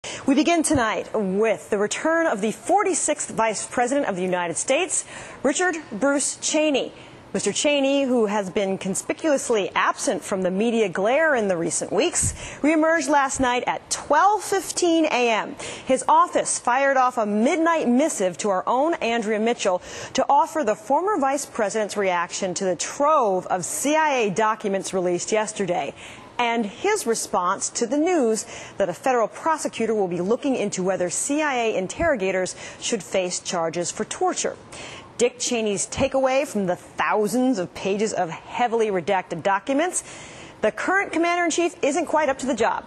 We begin tonight with the return of the 46th Vice President of the United States, Richard Bruce Cheney. Mr. Cheney, who has been conspicuously absent from the media glare in the recent weeks, reemerged last night at 12:15 a.m. His office fired off a midnight missive to our own Andrea Mitchell to offer the former vice president's reaction to the trove of CIA documents released yesterday, and his response to the news that a federal prosecutor will be looking into whether CIA interrogators should face charges for torture. Dick Cheney's takeaway from the thousands of pages of heavily redacted documents: the current commander-in-chief isn't quite up to the job.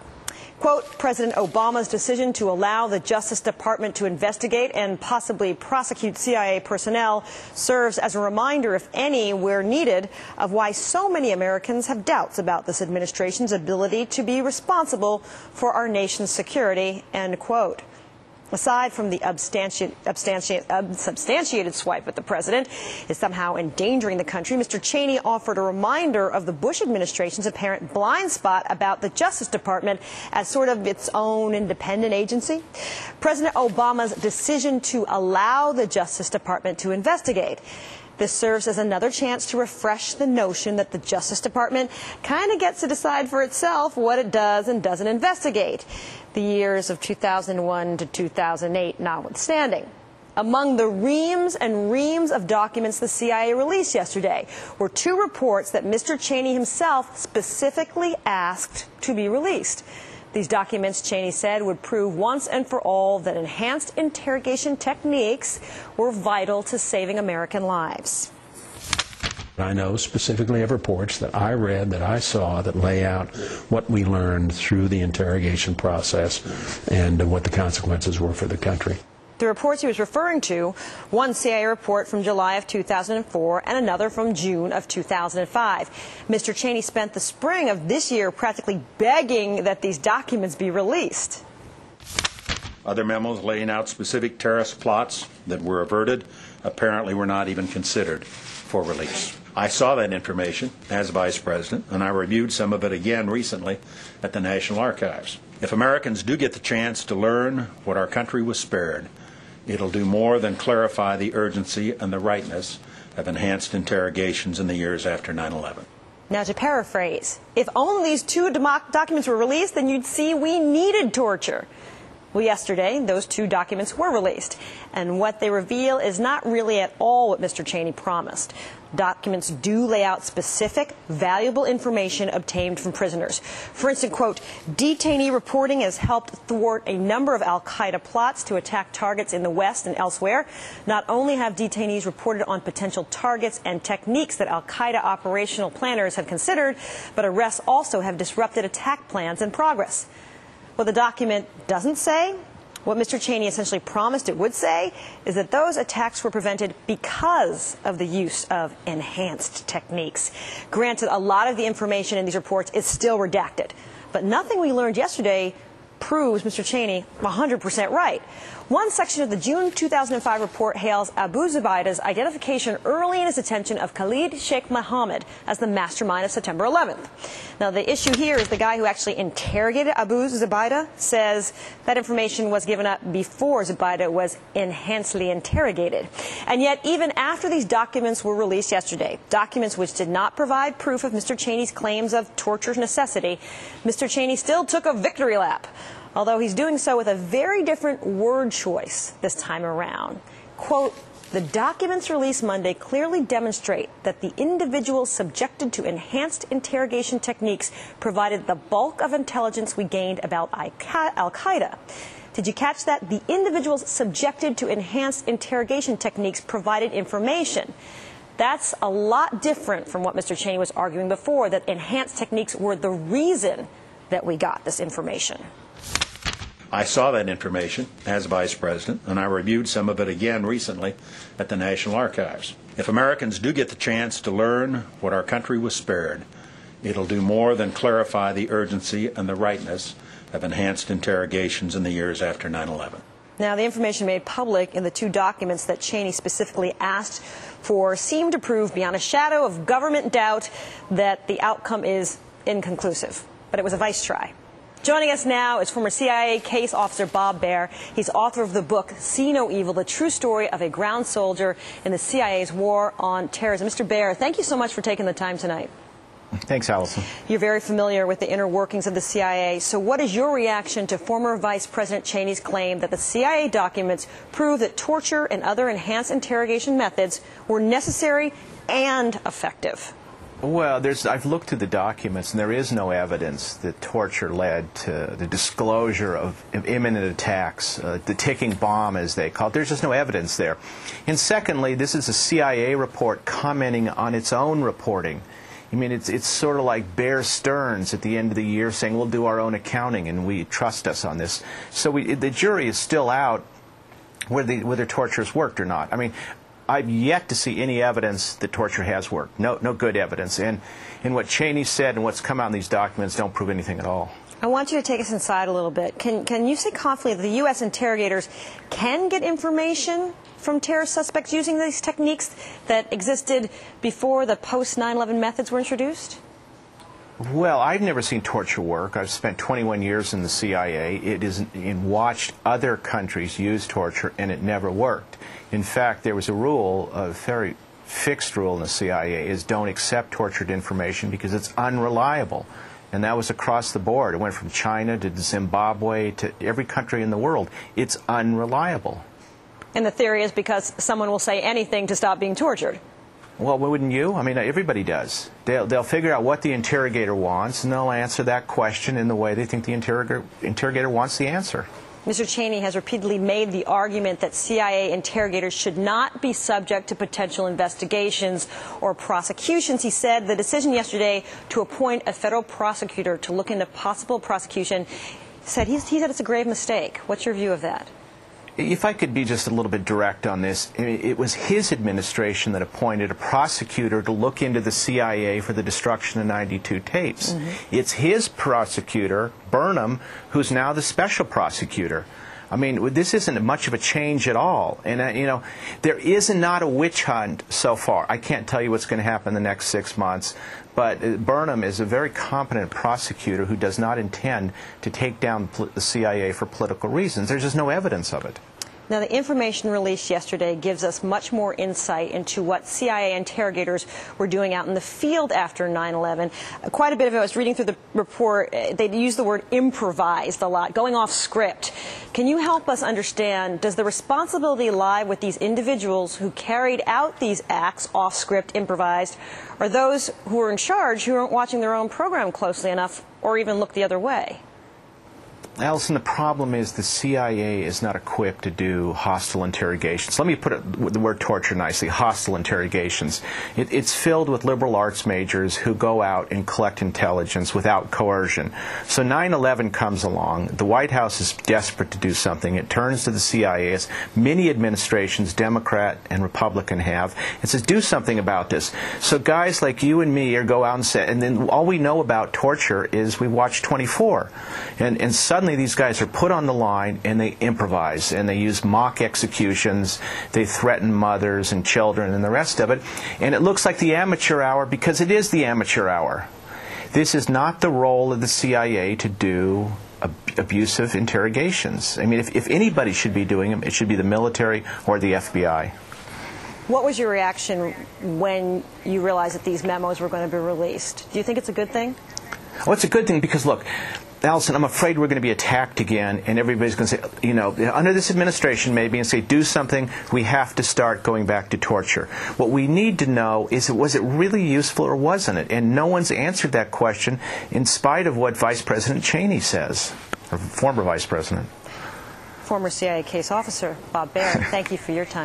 Quote, President Obama's decision to allow the Justice Department to investigate and possibly prosecute CIA personnel serves as a reminder, if any, where needed, of why so many Americans have doubts about this administration's ability to be responsible for our nation's security, end quote. Aside from the substantiated swipe at the president is somehow endangering the country, Mr. Cheney offered a reminder of the Bush administration's apparent blind spot about the Justice Department as sort of its own independent agency. President Obama's decision to allow the Justice Department to investigate. This serves as another chance to refresh the notion that the Justice Department kind of gets to decide for itself what it does and doesn't investigate, the years of 2001 to 2008 notwithstanding. Among the reams and reams of documents the CIA released yesterday were two reports that Mr. Cheney himself specifically asked to be released. These documents, Cheney said, would prove once and for all that enhanced interrogation techniques were vital to saving American lives. I know specifically of reports that I read, that I saw, that lay out what we learned through the interrogation process and what the consequences were for the country. The reports he was referring to, one CIA report from July of 2004 and another from June of 2005. Mr. Cheney spent the spring of this year practically begging that these documents be released. Other memos laying out specific terrorist plots that were averted apparently were not even considered for release. I saw that information as vice president, and I reviewed some of it again recently at the National Archives. If Americans do get the chance to learn what our country was spared, it'll do more than clarify the urgency and the rightness of enhanced interrogations in the years after 9/11. Now, to paraphrase, if only these two documents were released, then you'd see we needed torture. Well, yesterday, those two documents were released, and what they reveal is not really at all what Mr. Cheney promised. Documents do lay out specific, valuable information obtained from prisoners. For instance, quote, detainee reporting has helped thwart a number of al-Qaeda plots to attack targets in the West and elsewhere. Not only have detainees reported on potential targets and techniques that al-Qaeda operational planners have considered, but arrests also have disrupted attack plans in progress. What the document doesn't say, what Mr. Cheney essentially promised it would say, is that those attacks were prevented because of the use of enhanced techniques. Granted, a lot of the information in these reports is still redacted, but nothing we learned yesterday proves Mr. Cheney 100% right. One section of the June 2005 report hails Abu Zubaydah's identification early in his detention of Khalid Sheikh Mohammed as the mastermind of September 11th. Now, the issue here is the guy who actually interrogated Abu Zubaydah says that information was given up before Zubaydah was enhancedly interrogated. And yet, even after these documents were released yesterday, documents which did not provide proof of Mr. Cheney's claims of torture's necessity, Mr. Cheney still took a victory lap, although he's doing so with a very different word choice this time around. Quote, the documents released Monday clearly demonstrate that the individuals subjected to enhanced interrogation techniques provided the bulk of intelligence we gained about al-Qaeda. Did you catch that? The individuals subjected to enhanced interrogation techniques provided information. That's a lot different from what Mr. Cheney was arguing before, that enhanced techniques were the reason that we got this information. I saw that information as vice president, and I reviewed some of it again recently at the National Archives. If Americans do get the chance to learn what our country was spared, it'll do more than clarify the urgency and the rightness of enhanced interrogations in the years after 9/11. Now, the information made public in the two documents that Cheney specifically asked for seem to prove beyond a shadow of government doubt that the outcome is inconclusive. But it was a vice try. Joining us now is former CIA case officer Bob Baer. He's author of the book, See No Evil, the true story of a ground soldier in the CIA's war on terrorism. Mr. Baer, thank you so much for taking the time tonight. Thanks, Allison. You're very familiar with the inner workings of the CIA. So what is your reaction to former Vice President Cheney's claim that the CIA documents prove that torture and other enhanced interrogation methods were necessary and effective? Well, I've looked through the documents, and there is no evidence that torture led to the disclosure of imminent attacks, the ticking bomb, as they call it. There's just no evidence there. And secondly, this is a CIA report commenting on its own reporting. I mean, it's sort of like Bear Stearns at the end of the year saying, we'll do our own accounting, and we trust us on this. So the jury is still out whether torture's worked or not. I mean, I've yet to see any evidence that torture has worked. No good evidence. And what Cheney said and what's come out in these documents don't prove anything at all. I want you to take us inside a little bit. Can you say confidently that the U.S. interrogators can get information from terrorist suspects using these techniques that existed before the post-9/11 methods were introduced? Well, I've never seen torture work. I've spent 21 years in the CIA. Watched other countries use torture, and it never worked. In fact, there was a rule, a very fixed rule in the CIA, is don't accept tortured information because it's unreliable. And that was across the board. It went from China to Zimbabwe to every country in the world. It's unreliable. And the theory is because someone will say anything to stop being tortured. Well, wouldn't you? I mean, everybody does. They'll figure out what the interrogator wants, and they'll answer that question in the way they think the interrogator wants the answer. Mr. Cheney has repeatedly made the argument that CIA interrogators should not be subject to potential investigations or prosecutions. He said the decision yesterday to appoint a federal prosecutor to look into possible prosecution, he said it's a grave mistake. What's your view of that? If I could be just a little bit direct on this, it was his administration that appointed a prosecutor to look into the CIA for the destruction of 92 tapes. Mm-hmm. It's his prosecutor, Burnham, who's now the special prosecutor. I mean, this isn't much of a change at all. And, there is not a witch hunt so far. I can't tell you what's going to happen in the next 6 months. But Burnham is a very competent prosecutor who does not intend to take down the CIA for political reasons. There's just no evidence of it. Now, the information released yesterday gives us much more insight into what CIA interrogators were doing out in the field after 9/11. Quite a bit of it, I was reading through the report, they use the word improvised a lot, going off script. Can you help us understand, does the responsibility lie with these individuals who carried out these acts off script, improvised, or those who are in charge who aren't watching their own program closely enough or even look the other way? Allison, the problem is the CIA is not equipped to do hostile interrogations. Let me put the word torture nicely, hostile interrogations. It's filled with liberal arts majors who go out and collect intelligence without coercion. So 9/11 comes along. The White House is desperate to do something. It turns to the CIA, as many administrations, Democrat and Republican, have, and says, do something about this. So guys like you and me go out and say, and then all we know about torture is we watch 24. And suddenly these guys are put on the line and they improvise and they use mock executions, they threaten mothers and children and the rest of it, and it looks like the amateur hour because it is the amateur hour. This is not the role of the CIA to do abusive interrogations. I mean, if anybody should be doing them, it should be the military or the FBI. What was your reaction when you realized that these memos were going to be released? Do you think it's a good thing? Well, it's a good thing because, look, Allison, I'm afraid we're going to be attacked again, and everybody's going to say, under this administration maybe, and say, do something, we have to start going back to torture. What we need to know is, was it really useful or wasn't it? And no one's answered that question in spite of what Vice President Cheney says, or former Vice President. Former CIA case officer Bob Baer, thank you for your time.